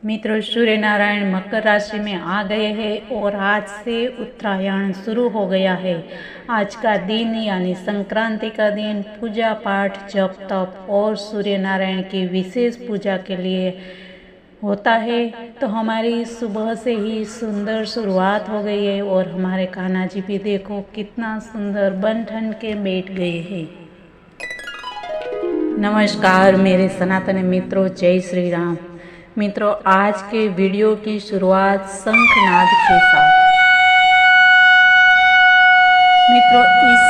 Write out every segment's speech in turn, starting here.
मित्रों, सूर्य नारायण मकर राशि में आ गए हैं और आज से उत्तरायण शुरू हो गया है। आज का दिन यानी संक्रांति का दिन पूजा पाठ, जप तप और सूर्य नारायण की विशेष पूजा के लिए होता है। तो हमारी सुबह से ही सुंदर शुरुआत हो गई है और हमारे कान्हा जी भी देखो कितना सुंदर बन ठन के बैठ गए हैं। नमस्कार मेरे सनातन मित्रों, जय श्री राम। मित्रों, आज के वीडियो की शुरुआत शंखनाद के साथ। मित्रों, इस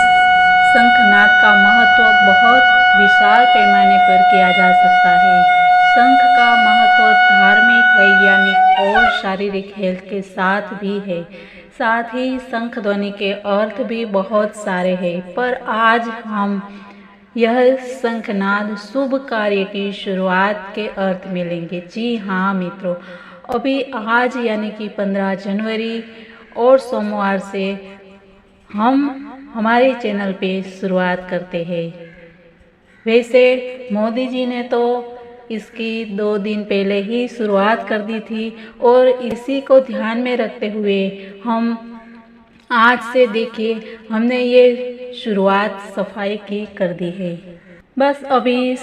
शंखनाद का महत्व बहुत विशाल पैमाने पर किया जा सकता है। शंख का महत्व धार्मिक, वैज्ञानिक और शारीरिक हेल्थ के साथ भी है। साथ ही शंख ध्वनि के अर्थ भी बहुत सारे हैं, पर आज हम यह शंखनाद शुभ कार्य की शुरुआत के अर्थ में लेंगे। जी हाँ मित्रों, अभी आज यानी कि 15 जनवरी और सोमवार से हम हमारे चैनल पे शुरुआत करते हैं। वैसे मोदी जी ने तो इसकी 2 दिन पहले ही शुरुआत कर दी थी और इसी को ध्यान में रखते हुए हम आज से देखिए हमने ये शुरुआत सफाई की कर दी है। बस अभी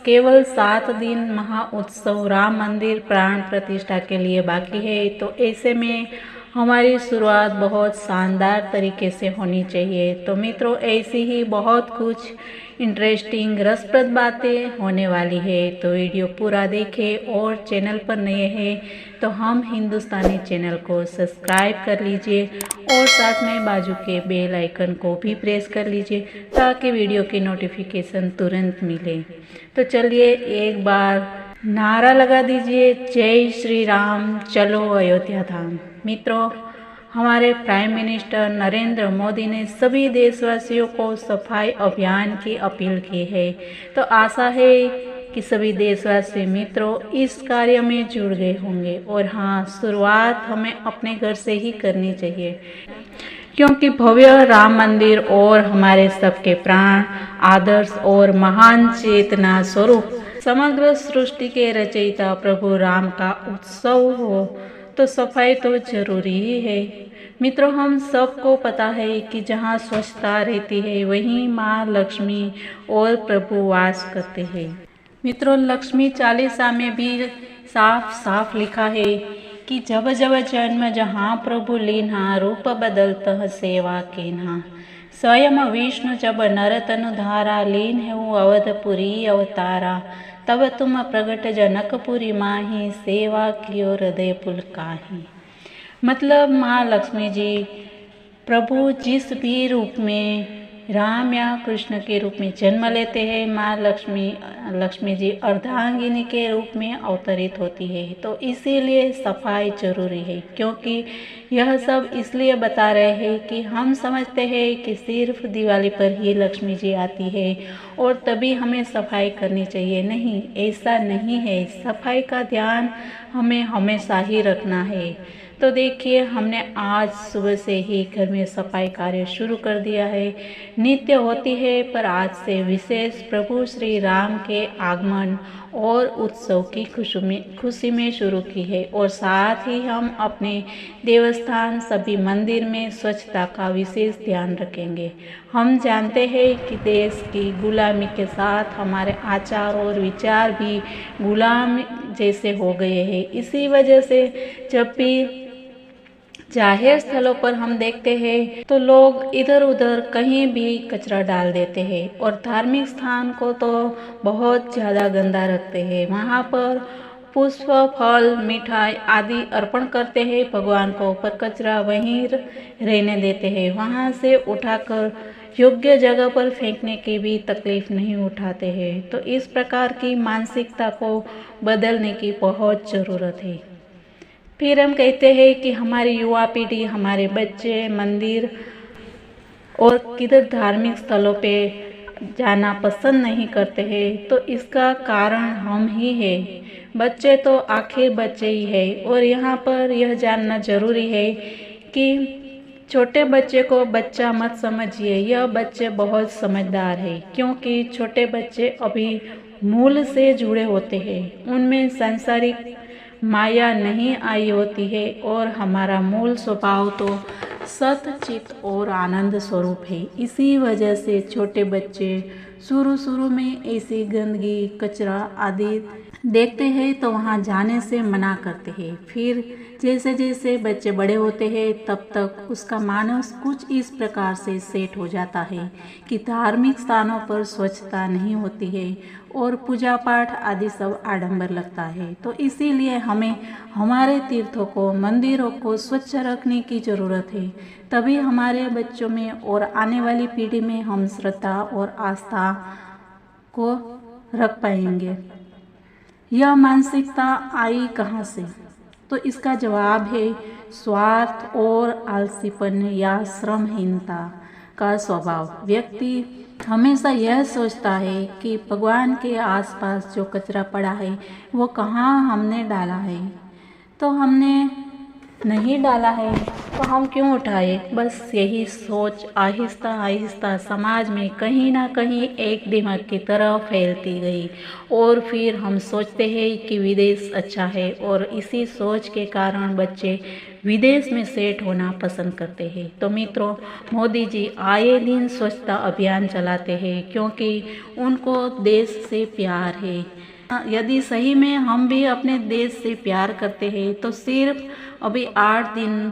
केवल 7 दिन महाउत्सव राम मंदिर प्राण प्रतिष्ठा के लिए बाकी है। तो ऐसे में हमारी शुरुआत बहुत शानदार तरीके से होनी चाहिए। तो मित्रों, ऐसी ही बहुत कुछ इंटरेस्टिंग रसप्रद बातें होने वाली है। तो वीडियो पूरा देखें और चैनल पर नए हैं तो हम हिंदुस्तानी चैनल को सब्सक्राइब कर लीजिए और साथ में बाजू के बेल आइकन को भी प्रेस कर लीजिए ताकि वीडियो की नोटिफिकेशन तुरंत मिले। तो चलिए एक बार नारा लगा दीजिए, जय श्री राम चलो अयोध्या धाम। मित्रों, हमारे प्राइम मिनिस्टर नरेंद्र मोदी ने सभी देशवासियों को सफाई अभियान की अपील की है। तो आशा है कि सभी देशवासी मित्रों इस कार्य में जुड़ गए होंगे। और हाँ, शुरुआत हमें अपने घर से ही करनी चाहिए, क्योंकि भव्य राम मंदिर और हमारे सबके प्राण, आदर्श और महान चेतना स्वरूप समग्र सृष्टि के रचयिता प्रभु राम का उत्सव हो तो सफाई तो जरूरी ही है। मित्रों, हम सबको पता है कि जहाँ स्वच्छता रहती है वहीं माँ लक्ष्मी और प्रभु वास करते हैं। मित्रों, लक्ष्मी चालीसा में भी साफ साफ लिखा है कि जब जब जन्म जहाँ प्रभु लीन्हा, रूप बदलत सेवा केन्हा। स्वयं विष्णु जब नर तनु धारा, लीन है अवधपुरी अवतारा। तब तुम प्रगट जनकपुरी माही, सेवा कियो हृदय पुलकाही। मतलब माँ लक्ष्मी जी प्रभु जिस भी रूप में राम या कृष्ण के रूप में जन्म लेते हैं, माँ लक्ष्मी जी अर्धांगिनी के रूप में अवतरित होती है। तो इसीलिए सफाई जरूरी है, क्योंकि यह सब इसलिए बता रहे हैं कि हम समझते हैं कि सिर्फ दिवाली पर ही लक्ष्मी जी आती है और तभी हमें सफाई करनी चाहिए। नहीं, ऐसा नहीं है। सफाई का ध्यान हमें हमेशा ही रखना है। तो देखिए, हमने आज सुबह से ही घर में सफाई कार्य शुरू कर दिया है। नित्य होती है, पर आज से विशेष प्रभु श्री राम के आगमन और उत्सव की खुशी में शुरू की है। और साथ ही हम अपने देवस्थान, सभी मंदिर में स्वच्छता का विशेष ध्यान रखेंगे। हम जानते हैं कि देश की गुलामी के साथ हमारे आचार और विचार भी गुलाम जैसे हो गए हैं। इसी वजह से जब भी जाहिर स्थलों पर हम देखते हैं तो लोग इधर उधर कहीं भी कचरा डाल देते हैं और धार्मिक स्थान को तो बहुत ज़्यादा गंदा रखते हैं। वहाँ पर पुष्प, फल, मिठाई आदि अर्पण करते हैं भगवान को, पर कचरा वहीं रहने देते हैं। वहाँ से उठाकर योग्य जगह पर फेंकने की भी तकलीफ नहीं उठाते हैं। तो इस प्रकार की मानसिकता को बदलने की बहुत ज़रूरत है। फिर हम कहते हैं कि हमारी युवा पीढ़ी, हमारे बच्चे मंदिर और किधर धार्मिक स्थलों पे जाना पसंद नहीं करते हैं। तो इसका कारण हम ही हैं। बच्चे तो आखिर बच्चे ही हैं। और यहाँ पर यह जानना जरूरी है कि छोटे बच्चे को बच्चा मत समझिए, यह बच्चे बहुत समझदार है, क्योंकि छोटे बच्चे अभी मूल से जुड़े होते हैं। उनमें सांसारिक माया नहीं आई होती है और हमारा मूल स्वभाव तो सतचित और आनंद स्वरूप है। इसी वजह से छोटे बच्चे शुरू में ऐसी गंदगी, कचरा आदि देखते हैं तो वहाँ जाने से मना करते हैं। फिर जैसे जैसे बच्चे बड़े होते हैं तब तक उसका मानस कुछ इस प्रकार से सेट हो जाता है कि धार्मिक स्थानों पर स्वच्छता नहीं होती है और पूजा पाठ आदि सब आडंबर लगता है। तो इसीलिए हमें हमारे तीर्थों को, मंदिरों को स्वच्छ रखने की ज़रूरत है। तभी हमारे बच्चों में और आने वाली पीढ़ी में हम श्रद्धा और आस्था को रख पाएंगे। यह मानसिकता आई कहाँ से? तो इसका जवाब है स्वार्थ और आलसीपन या श्रमहीनता का स्वभाव। व्यक्ति हमेशा यह सोचता है कि भगवान के आसपास जो कचरा पड़ा है वो कहाँ हमने डाला है, तो हमने नहीं डाला है तो हम क्यों उठाए। बस यही सोच आहिस्ता आहिस्ता समाज में कहीं ना कहीं एक दिमाग की तरह फैलती गई और फिर हम सोचते हैं कि विदेश अच्छा है और इसी सोच के कारण बच्चे विदेश में सेट होना पसंद करते हैं। तो मित्रों, मोदी जी आए दिन स्वच्छता अभियान चलाते हैं क्योंकि उनको देश से प्यार है। यदि सही में हम भी अपने देश से प्यार करते हैं तो सिर्फ अभी 8 दिन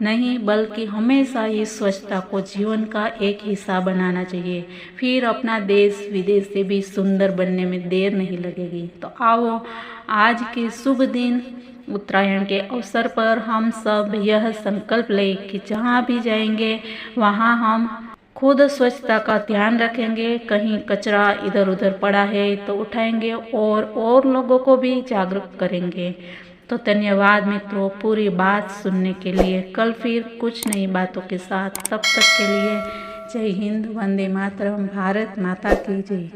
नहीं बल्कि हमेशा ही स्वच्छता को जीवन का एक हिस्सा बनाना चाहिए। फिर अपना देश विदेश से भी सुंदर बनने में देर नहीं लगेगी। तो आओ आज के शुभ दिन उत्तरायण के अवसर पर हम सब यह संकल्प लें कि जहाँ भी जाएंगे वहाँ हम खुद स्वच्छता का ध्यान रखेंगे। कहीं कचरा इधर उधर पड़ा है तो उठाएंगे और लोगों को भी जागरूक करेंगे। तो धन्यवाद मित्रों पूरी बात सुनने के लिए। कल फिर कुछ नई बातों के साथ, तब तक के लिए जय हिंद, वंदे मातरम, भारत माता की जय।